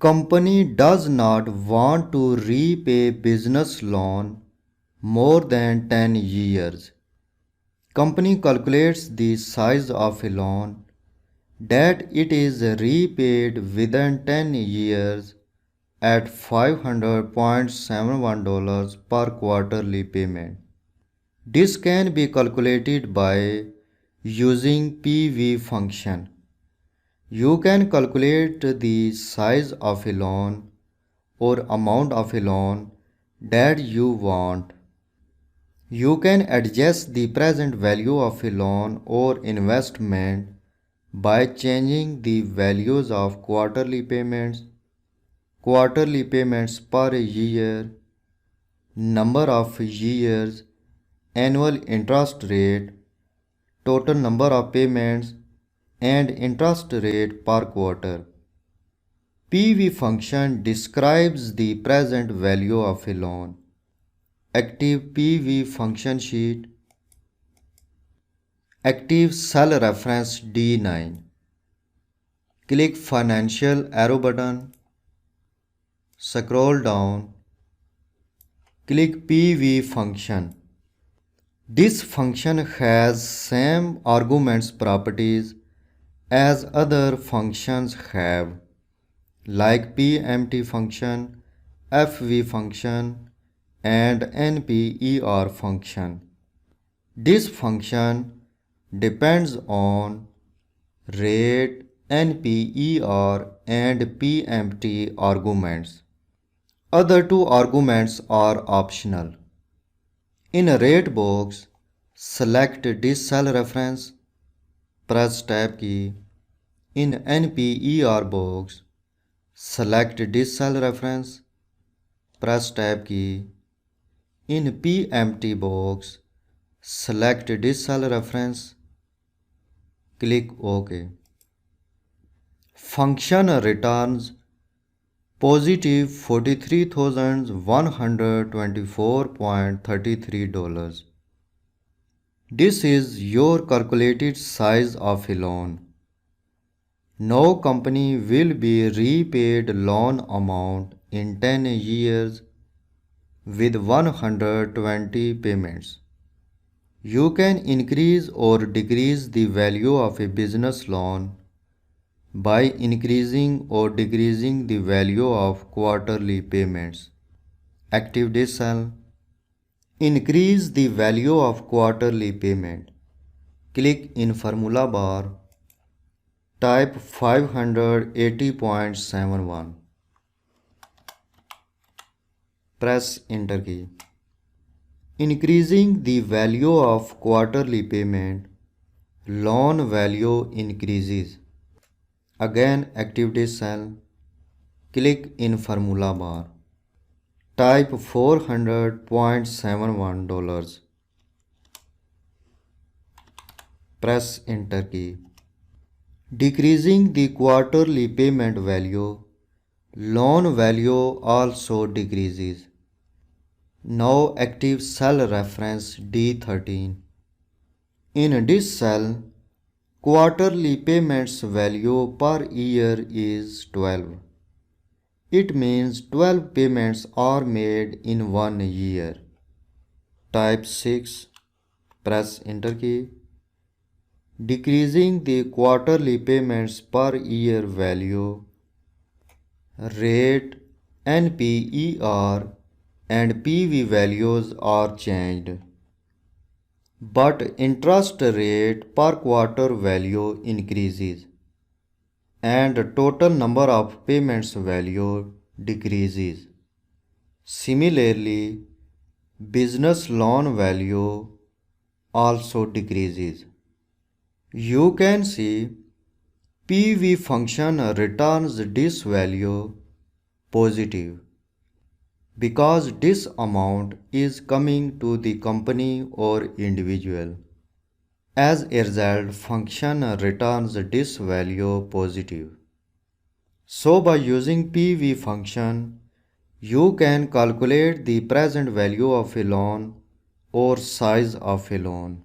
Company does not want to repay business loan more than 10 years. Company calculates the size of a loan that it is repaid within 10 years at $500.71 per quarterly payment. This can be calculated by using PV function. You can calculate the size of a loan or amount of a loan that you want. You can adjust the present value of a loan or investment by changing the values of quarterly payments per year, number of years, annual interest rate, total number of payments, and interest rate per quarter. PV function describes the present value of a loan. Active PV function sheet. Active cell reference D9. Click financial arrow button. Scroll down. Click PV function. This function has same arguments properties as other functions have, like PMT function, FV function, and NPER function. This function depends on rate, NPER, and PMT arguments. Other two arguments are optional. In a rate box, select this cell reference, press tab key. In NPER box, select this cell reference, press tab key. In PMT box, select this cell reference, click OK. Function returns positive $43,124.33. This is your calculated size of a loan. No company will be repaid loan amount in 10 years with 120 payments. You can increase or decrease the value of a business loan by increasing or decreasing the value of quarterly payments. Active this cell. Increase the value of quarterly payment. Click in formula bar. Type 580.71. Press enter key. Increasing the value of quarterly payment, loan value increases. Again active this cell. Click in formula bar. Type $400.71. Press enter key. Decreasing the quarterly payment value, loan value also decreases. Now active cell reference D13. In this cell, quarterly payments value per year is 12. It means 12 payments are made in 1 year. Type 6. Press enter key. Decreasing the quarterly payments per year value, rate, NPER, and PV values are changed, but interest rate per quarter value increases and total number of payments value decreases. Similarly, business loan value also decreases. You can see PV function returns this value positive because this amount is coming to the company or individual. As a result, function returns this value positive. So by using PV function, you can calculate the present value of a loan or size of a loan.